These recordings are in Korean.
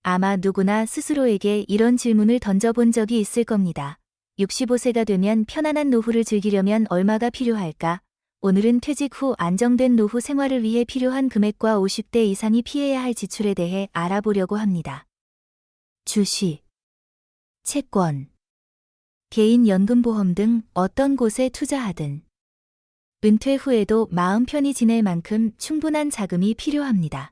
아마 누구나 스스로에게 이런 질문을 던져본 적이 있을 겁니다. 65세가 되면 편안한 노후를 즐기려면 얼마가 필요할까? 오늘은 퇴직 후 안정된 노후 생활을 위해 필요한 금액과 50대 이상이 피해야 할 지출에 대해 알아보려고 합니다. 주식, 채권, 개인연금보험 등 어떤 곳에 투자하든 은퇴 후에도 마음 편히 지낼 만큼 충분한 자금이 필요합니다.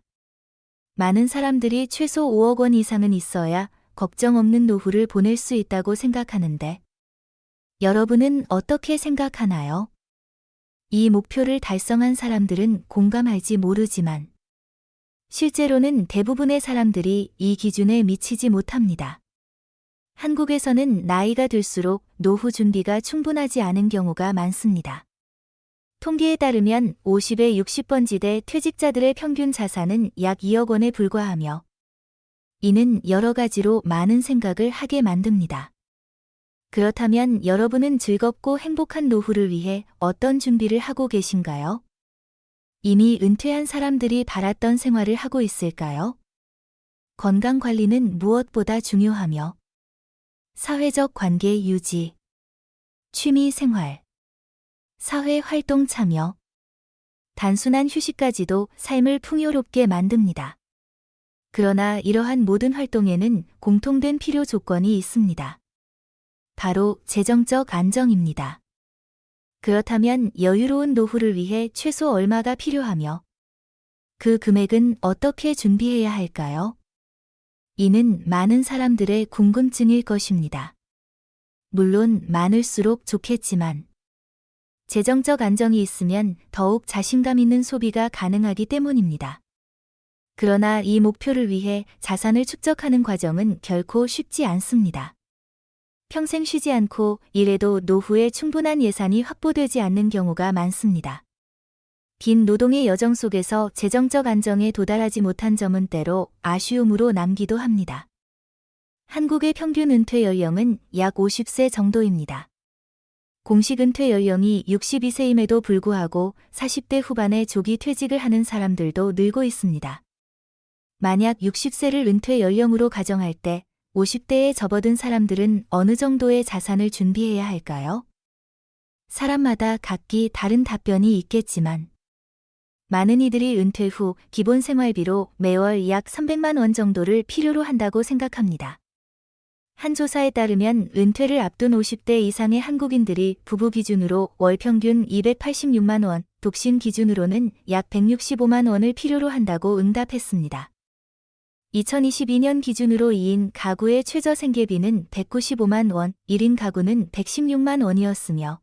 많은 사람들이 최소 5억 원 이상은 있어야 걱정 없는 노후를 보낼 수 있다고 생각하는데 여러분은 어떻게 생각하나요? 이 목표를 달성한 사람들은 공감할지 모르지만 실제로는 대부분의 사람들이 이 기준에 미치지 못합니다. 한국에서는 나이가 들수록 노후 준비가 충분하지 않은 경우가 많습니다. 통계에 따르면 50에 60번지대 퇴직자들의 평균 자산은 약 2억 원에 불과하며 이는 여러 가지로 많은 생각을 하게 만듭니다. 그렇다면 여러분은 즐겁고 행복한 노후를 위해 어떤 준비를 하고 계신가요? 이미 은퇴한 사람들이 바랐던 생활을 하고 있을까요? 건강 관리는 무엇보다 중요하며 사회적 관계 유지, 취미 생활, 사회 활동 참여, 단순한 휴식까지도 삶을 풍요롭게 만듭니다. 그러나 이러한 모든 활동에는 공통된 필요 조건이 있습니다. 바로 재정적 안정입니다. 그렇다면 여유로운 노후를 위해 최소 얼마가 필요하며 그 금액은 어떻게 준비해야 할까요? 이는 많은 사람들의 궁금증일 것입니다. 물론 많을수록 좋겠지만 재정적 안정이 있으면 더욱 자신감 있는 소비가 가능하기 때문입니다. 그러나 이 목표를 위해 자산을 축적하는 과정은 결코 쉽지 않습니다. 평생 쉬지 않고 일해도 노후에 충분한 예산이 확보되지 않는 경우가 많습니다. 긴 노동의 여정 속에서 재정적 안정에 도달하지 못한 점은 때로 아쉬움으로 남기도 합니다. 한국의 평균 은퇴 연령은 약 50세 정도입니다. 공식 은퇴 연령이 62세임에도 불구하고 40대 후반에 조기 퇴직을 하는 사람들도 늘고 있습니다. 만약 60세를 은퇴 연령으로 가정할 때 50대에 접어든 사람들은 어느 정도의 자산을 준비해야 할까요? 사람마다 각기 다른 답변이 있겠지만 많은 이들이 은퇴 후 기본 생활비로 매월 약 300만 원 정도를 필요로 한다고 생각합니다. 한 조사에 따르면 은퇴를 앞둔 50대 이상의 한국인들이 부부 기준으로 월 평균 286만 원, 독신 기준으로는 약 165만 원을 필요로 한다고 응답했습니다. 2022년 기준으로 2인 가구의 최저 생계비는 195만 원, 1인 가구는 116만 원이었으며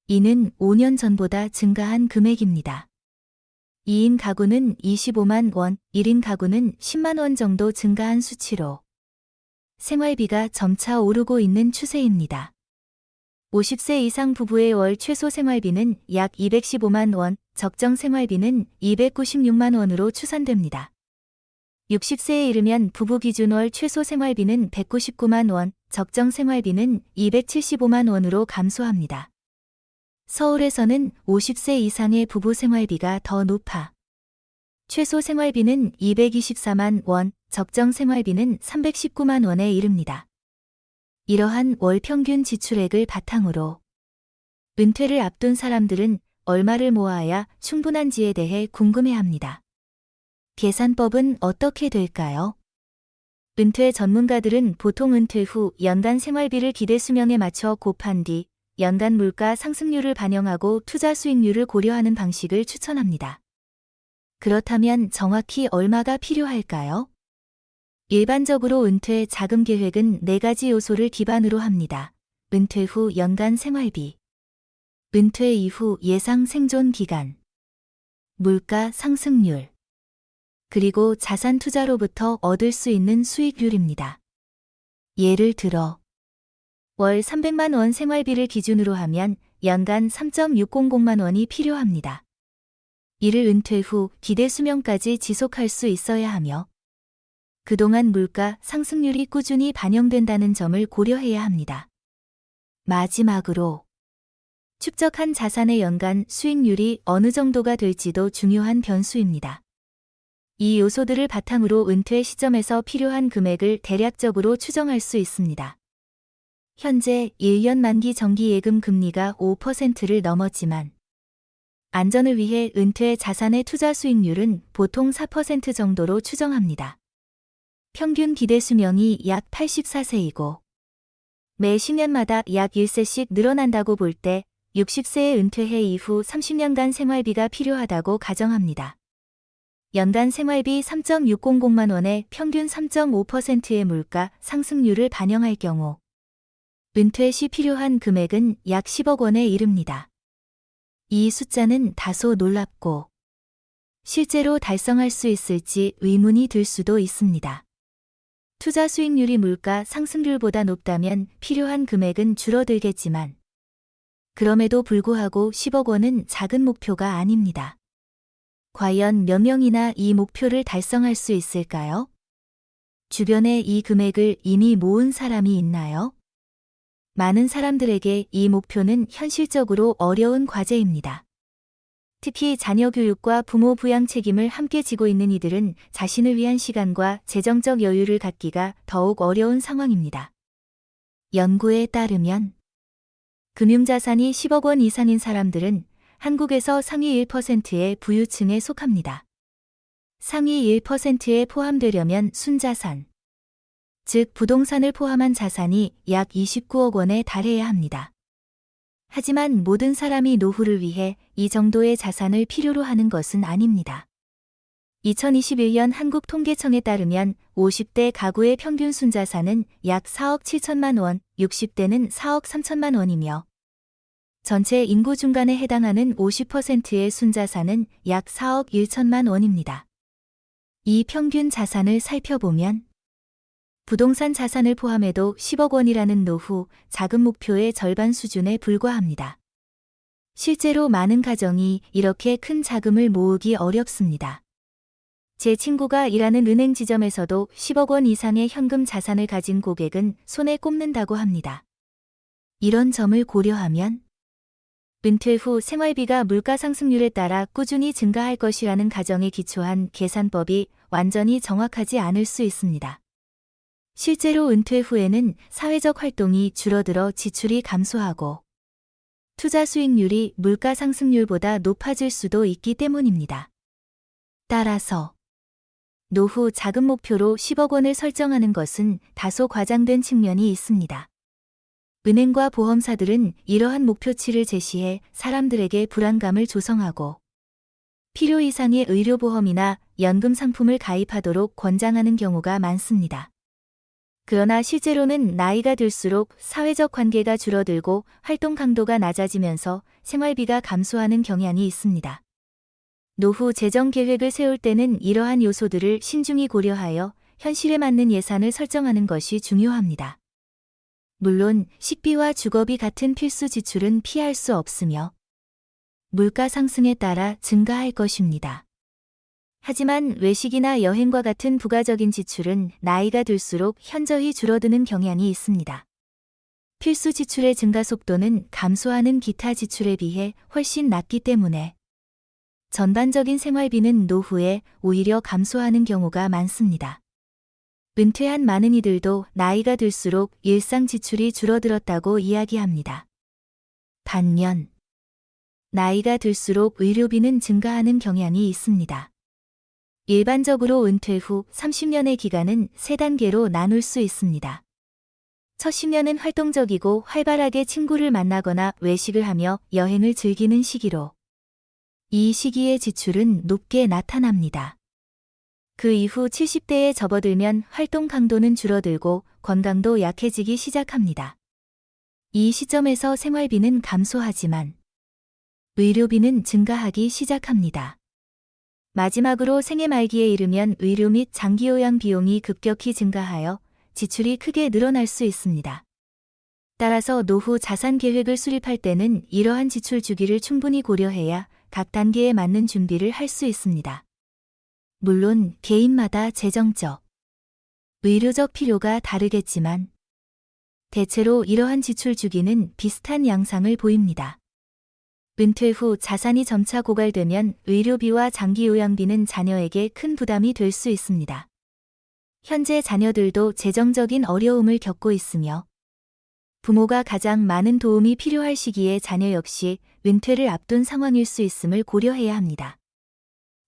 이는 5년 전보다 증가한 금액입니다. 2인 가구는 25만 원, 1인 가구는 10만 원 정도 증가한 수치로 생활비가 점차 오르고 있는 추세입니다. 50세 이상 부부의 월 최소 생활비는 약 215만 원, 적정 생활비는 296만 원으로 추산됩니다. 60세에 이르면 부부 기준 월 최소 생활비는 199만 원, 적정 생활비는 275만 원으로 감소합니다. 서울에서는 50세 이상의 부부 생활비가 더 높아 최소 생활비는 224만 원, 적정 생활비는 319만 원에 이릅니다. 이러한 월 평균 지출액을 바탕으로 은퇴를 앞둔 사람들은 얼마를 모아야 충분한지에 대해 궁금해합니다. 계산법은 어떻게 될까요? 은퇴 전문가들은 보통 은퇴 후 연간 생활비를 기대 수명에 맞춰 곱한 뒤 연간 물가 상승률을 반영하고 투자 수익률을 고려하는 방식을 추천합니다. 그렇다면 정확히 얼마가 필요할까요? 일반적으로 은퇴 자금 계획은 4가지 요소를 기반으로 합니다. 은퇴 후 연간 생활비, 은퇴 이후 예상 생존 기간, 물가 상승률, 그리고 자산 투자로부터 얻을 수 있는 수익률입니다. 예를 들어 월 300만 원 생활비를 기준으로 하면 연간 3.600만 원이 필요합니다. 이를 은퇴 후 기대 수명까지 지속할 수 있어야 하며 그동안 물가 상승률이 꾸준히 반영된다는 점을 고려해야 합니다. 마지막으로 축적한 자산의 연간 수익률이 어느 정도가 될지도 중요한 변수입니다. 이 요소들을 바탕으로 은퇴 시점에서 필요한 금액을 대략적으로 추정할 수 있습니다. 현재 1년 만기 정기예금 금리가 5%를 넘었지만 안전을 위해 은퇴 자산의 투자 수익률은 보통 4% 정도로 추정합니다. 평균 기대 수명이 약 84세이고 매 10년마다 약 1세씩 늘어난다고 볼 때 60세에 은퇴해 이후 30년간 생활비가 필요하다고 가정합니다. 연간 생활비 3.600만 원에 평균 3.5%의 물가 상승률을 반영할 경우 은퇴 시 필요한 금액은 약 10억 원에 이릅니다. 이 숫자는 다소 놀랍고 실제로 달성할 수 있을지 의문이 들 수도 있습니다. 투자 수익률이 물가 상승률보다 높다면 필요한 금액은 줄어들겠지만 그럼에도 불구하고 10억 원은 작은 목표가 아닙니다. 과연 몇 명이나 이 목표를 달성할 수 있을까요? 주변에 이 금액을 이미 모은 사람이 있나요? 많은 사람들에게 이 목표는 현실적으로 어려운 과제입니다. 특히 자녀 교육과 부모 부양 책임을 함께 지고 있는 이들은 자신을 위한 시간과 재정적 여유를 갖기가 더욱 어려운 상황입니다. 연구에 따르면 금융자산이 10억 원 이상인 사람들은 한국에서 상위 1%의 부유층에 속합니다. 상위 1%에 포함되려면 순자산, 즉 부동산을 포함한 자산이 약 29억 원에 달해야 합니다. 하지만 모든 사람이 노후를 위해 이 정도의 자산을 필요로 하는 것은 아닙니다. 2021년 한국통계청에 따르면 50대 가구의 평균 순자산은 약 4억 7천만 원, 60대는 4억 3천만 원이며 전체 인구 중간에 해당하는 50%의 순자산은 약 4억 1천만 원입니다. 이 평균 자산을 살펴보면 부동산 자산을 포함해도 10억 원이라는 노후 자금 목표의 절반 수준에 불과합니다. 실제로 많은 가정이 이렇게 큰 자금을 모으기 어렵습니다. 제 친구가 일하는 은행 지점에서도 10억 원 이상의 현금 자산을 가진 고객은 손에 꼽는다고 합니다. 이런 점을 고려하면 은퇴 후 생활비가 물가 상승률에 따라 꾸준히 증가할 것이라는 가정에 기초한 계산법이 완전히 정확하지 않을 수 있습니다. 실제로 은퇴 후에는 사회적 활동이 줄어들어 지출이 감소하고 투자 수익률이 물가 상승률보다 높아질 수도 있기 때문입니다. 따라서 노후 자금 목표로 10억 원을 설정하는 것은 다소 과장된 측면이 있습니다. 은행과 보험사들은 이러한 목표치를 제시해 사람들에게 불안감을 조성하고 필요 이상의 의료보험이나 연금 상품을 가입하도록 권장하는 경우가 많습니다. 그러나 실제로는 나이가 들수록 사회적 관계가 줄어들고 활동 강도가 낮아지면서 생활비가 감소하는 경향이 있습니다. 노후 재정 계획을 세울 때는 이러한 요소들을 신중히 고려하여 현실에 맞는 예산을 설정하는 것이 중요합니다. 물론 식비와 주거비 같은 필수 지출은 피할 수 없으며 물가 상승에 따라 증가할 것입니다. 하지만 외식이나 여행과 같은 부가적인 지출은 나이가 들수록 현저히 줄어드는 경향이 있습니다. 필수 지출의 증가 속도는 감소하는 기타 지출에 비해 훨씬 낮기 때문에 전반적인 생활비는 노후에 오히려 감소하는 경우가 많습니다. 은퇴한 많은 이들도 나이가 들수록 일상 지출이 줄어들었다고 이야기합니다. 반면 나이가 들수록 의료비는 증가하는 경향이 있습니다. 일반적으로 은퇴 후 30년의 기간은 3단계로 나눌 수 있습니다. 첫 10년은 활동적이고 활발하게 친구를 만나거나 외식을 하며 여행을 즐기는 시기로 이 시기의 지출은 높게 나타납니다. 그 이후 70대에 접어들면 활동 강도는 줄어들고 건강도 약해지기 시작합니다. 이 시점에서 생활비는 감소하지만 의료비는 증가하기 시작합니다. 마지막으로 생애 말기에 이르면 의료 및 장기요양 비용이 급격히 증가하여 지출이 크게 늘어날 수 있습니다. 따라서 노후 자산 계획을 수립할 때는 이러한 지출 주기를 충분히 고려해야 각 단계에 맞는 준비를 할 수 있습니다. 물론 개인마다 재정적, 의료적 필요가 다르겠지만 대체로 이러한 지출 주기는 비슷한 양상을 보입니다. 은퇴 후 자산이 점차 고갈되면 의료비와 장기 요양비는 자녀에게 큰 부담이 될 수 있습니다. 현재 자녀들도 재정적인 어려움을 겪고 있으며 부모가 가장 많은 도움이 필요할 시기에 자녀 역시 은퇴를 앞둔 상황일 수 있음을 고려해야 합니다.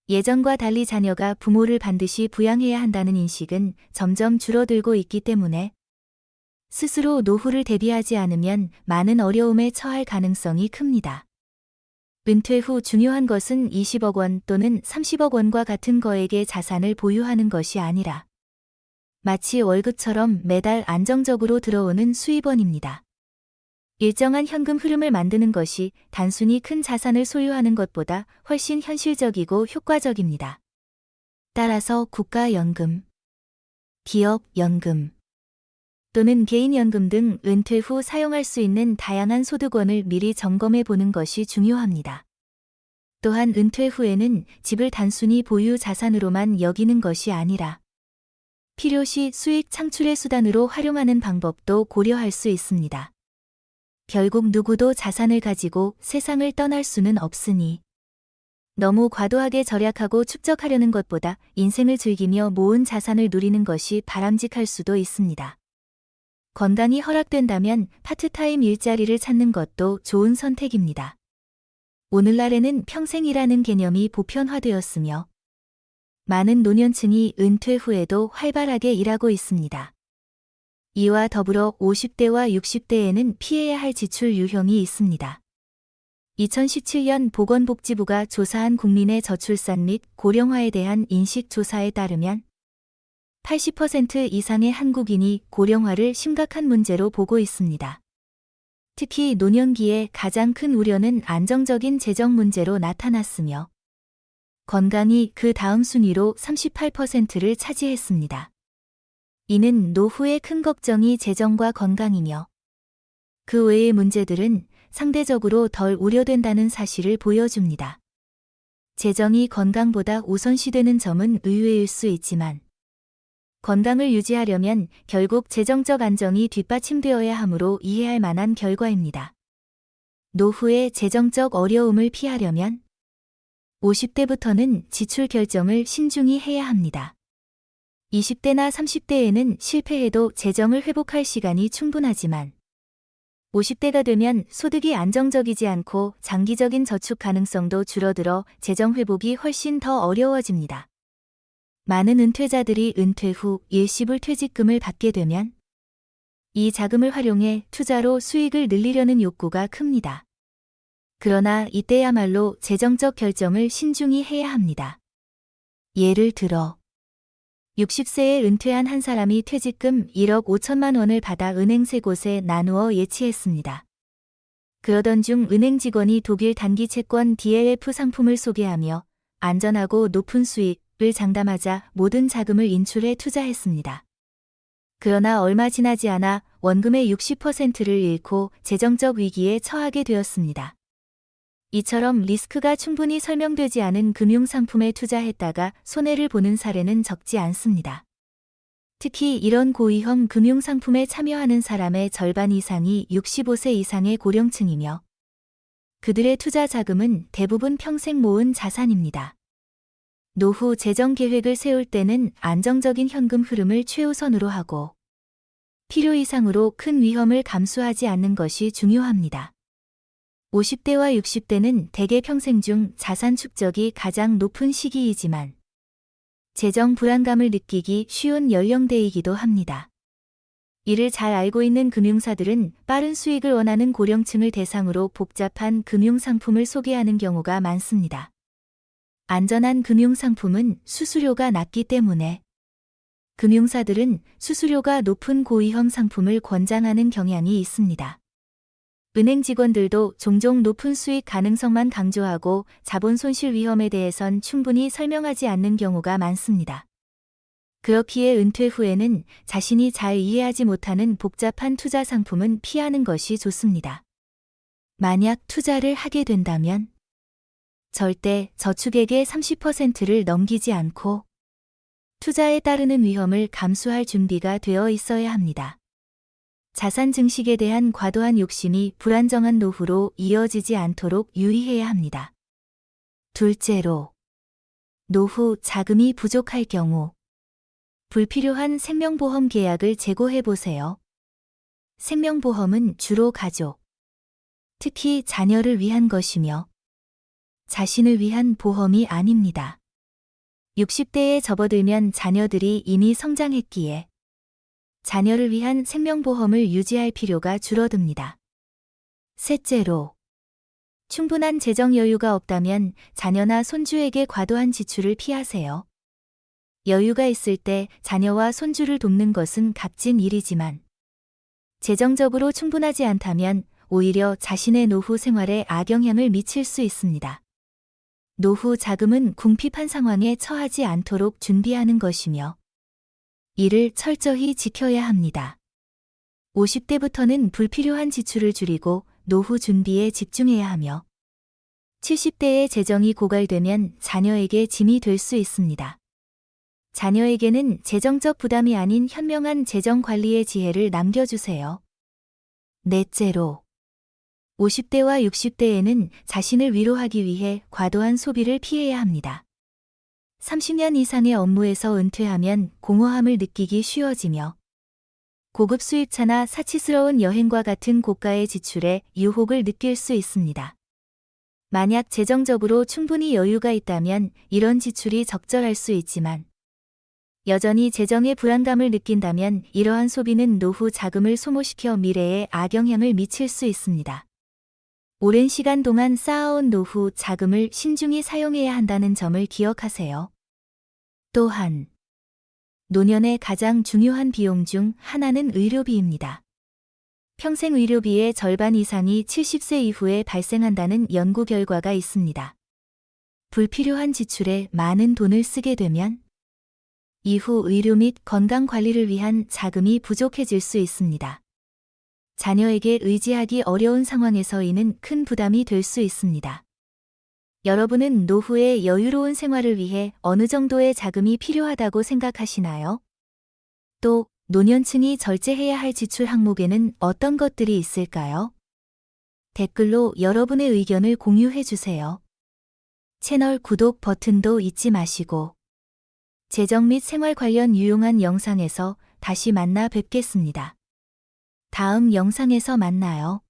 예전과 달리 자녀가 부모를 반드시 부양해야 한다는 인식은 점점 줄어들고 있기 때문에 스스로 노후를 대비하지 않으면 많은 어려움에 처할 가능성이 큽니다. 은퇴 후 중요한 것은 20억 원 또는 30억 원과 같은 거액의 자산을 보유하는 것이 아니라 마치 월급처럼 매달 안정적으로 들어오는 수입원입니다. 일정한 현금 흐름을 만드는 것이 단순히 큰 자산을 소유하는 것보다 훨씬 현실적이고 효과적입니다. 따라서 국가연금, 기업연금 또는 개인연금 등 은퇴 후 사용할 수 있는 다양한 소득원을 미리 점검해 보는 것이 중요합니다. 또한 은퇴 후에는 집을 단순히 보유 자산으로만 여기는 것이 아니라 필요시 수익 창출의 수단으로 활용하는 방법도 고려할 수 있습니다. 결국 누구도 자산을 가지고 세상을 떠날 수는 없으니 너무 과도하게 절약하고 축적하려는 것보다 인생을 즐기며 모은 자산을 누리는 것이 바람직할 수도 있습니다. 건강이 허락된다면 파트타임 일자리를 찾는 것도 좋은 선택입니다. 오늘날에는 평생 일하는 개념이 보편화되었으며 많은 노년층이 은퇴 후에도 활발하게 일하고 있습니다. 이와 더불어 50대와 60대에는 피해야 할 지출 유형이 있습니다. 2017년 보건복지부가 조사한 국민의 저출산 및 고령화에 대한 인식조사에 따르면 80% 이상의 한국인이 고령화를 심각한 문제로 보고 있습니다. 특히 노년기에 가장 큰 우려는 안정적인 재정 문제로 나타났으며 건강이 그 다음 순위로 38%를 차지했습니다. 이는 노후의 큰 걱정이 재정과 건강이며 그 외의 문제들은 상대적으로 덜 우려된다는 사실을 보여줍니다. 재정이 건강보다 우선시되는 점은 의외일 수 있지만 건강을 유지하려면 결국 재정적 안정이 뒷받침되어야 하므로 이해할 만한 결과입니다. 노후의 재정적 어려움을 피하려면 50대부터는 지출 결정을 신중히 해야 합니다. 20대나 30대에는 실패해도 재정을 회복할 시간이 충분하지만 50대가 되면 소득이 안정적이지 않고 장기적인 저축 가능성도 줄어들어 재정 회복이 훨씬 더 어려워집니다. 많은 은퇴자들이 은퇴 후 일시불 퇴직금을 받게 되면 이 자금을 활용해 투자로 수익을 늘리려는 욕구가 큽니다. 그러나 이때야말로 재정적 결정을 신중히 해야 합니다. 예를 들어 60세에 은퇴한 한 사람이 퇴직금 1억 5천만 원을 받아 은행 3곳에 나누어 예치했습니다. 그러던 중 은행 직원이 독일 단기 채권 DLF 상품을 소개하며 안전하고 높은 수익을 장담하자 모든 자금을 인출해 투자했습니다. 그러나 얼마 지나지 않아 원금의 60%를 잃고 재정적 위기에 처하게 되었습니다. 이처럼 리스크가 충분히 설명되지 않은 금융상품에 투자했다가 손해를 보는 사례는 적지 않습니다. 특히 이런 고위험 금융상품에 참여하는 사람의 절반 이상이 65세 이상의 고령층이며 그들의 투자 자금은 대부분 평생 모은 자산입니다. 노후 재정 계획을 세울 때는 안정적인 현금 흐름을 최우선으로 하고 필요 이상으로 큰 위험을 감수하지 않는 것이 중요합니다. 50대와 60대는 대개 평생 중 자산 축적이 가장 높은 시기이지만 재정 불안감을 느끼기 쉬운 연령대이기도 합니다. 이를 잘 알고 있는 금융사들은 빠른 수익을 원하는 고령층을 대상으로 복잡한 금융상품을 소개하는 경우가 많습니다. 안전한 금융상품은 수수료가 낮기 때문에 금융사들은 수수료가 높은 고위험 상품을 권장하는 경향이 있습니다. 은행 직원들도 종종 높은 수익 가능성만 강조하고 자본 손실 위험에 대해선 충분히 설명하지 않는 경우가 많습니다. 그렇기에 은퇴 후에는 자신이 잘 이해하지 못하는 복잡한 투자 상품은 피하는 것이 좋습니다. 만약 투자를 하게 된다면 절대 저축액의 30%를 넘기지 않고 투자에 따르는 위험을 감수할 준비가 되어 있어야 합니다. 자산 증식에 대한 과도한 욕심이 불안정한 노후로 이어지지 않도록 유의해야 합니다. 둘째로, 노후 자금이 부족할 경우 불필요한 생명보험 계약을 재고해 보세요. 생명보험은 주로 가족, 특히 자녀를 위한 것이며 자신을 위한 보험이 아닙니다. 60대에 접어들면 자녀들이 이미 성장했기에 자녀를 위한 생명보험을 유지할 필요가 줄어듭니다. 셋째로, 충분한 재정 여유가 없다면 자녀나 손주에게 과도한 지출을 피하세요. 여유가 있을 때 자녀와 손주를 돕는 것은 값진 일이지만 재정적으로 충분하지 않다면 오히려 자신의 노후 생활에 악영향을 미칠 수 있습니다. 노후 자금은 궁핍한 상황에 처하지 않도록 준비하는 것이며 이를 철저히 지켜야 합니다. 50대부터는 불필요한 지출을 줄이고 노후 준비에 집중해야 하며 70대의 재정이 고갈되면 자녀에게 짐이 될 수 있습니다. 자녀에게는 재정적 부담이 아닌 현명한 재정 관리의 지혜를 남겨주세요. 넷째로, 50대와 60대에는 자신을 위로하기 위해 과도한 소비를 피해야 합니다. 30년 이상의 업무에서 은퇴하면 공허함을 느끼기 쉬워지며 고급 수입차나 사치스러운 여행과 같은 고가의 지출에 유혹을 느낄 수 있습니다. 만약 재정적으로 충분히 여유가 있다면 이런 지출이 적절할 수 있지만 여전히 재정의 불안감을 느낀다면 이러한 소비는 노후 자금을 소모시켜 미래에 악영향을 미칠 수 있습니다. 오랜 시간 동안 쌓아온 노후 자금을 신중히 사용해야 한다는 점을 기억하세요. 또한 노년의 가장 중요한 비용 중 하나는 의료비입니다. 평생 의료비의 절반 이상이 70세 이후에 발생한다는 연구 결과가 있습니다. 불필요한 지출에 많은 돈을 쓰게 되면 이후 의료 및 건강 관리를 위한 자금이 부족해질 수 있습니다. 자녀에게 의지하기 어려운 상황에서 이는 큰 부담이 될 수 있습니다. 여러분은 노후의 여유로운 생활을 위해 어느 정도의 자금이 필요하다고 생각하시나요? 또 노년층이 절제해야 할 지출 항목에는 어떤 것들이 있을까요? 댓글로 여러분의 의견을 공유해 주세요. 채널 구독 버튼도 잊지 마시고 재정 및 생활 관련 유용한 영상에서 다시 만나 뵙겠습니다. 다음 영상에서 만나요.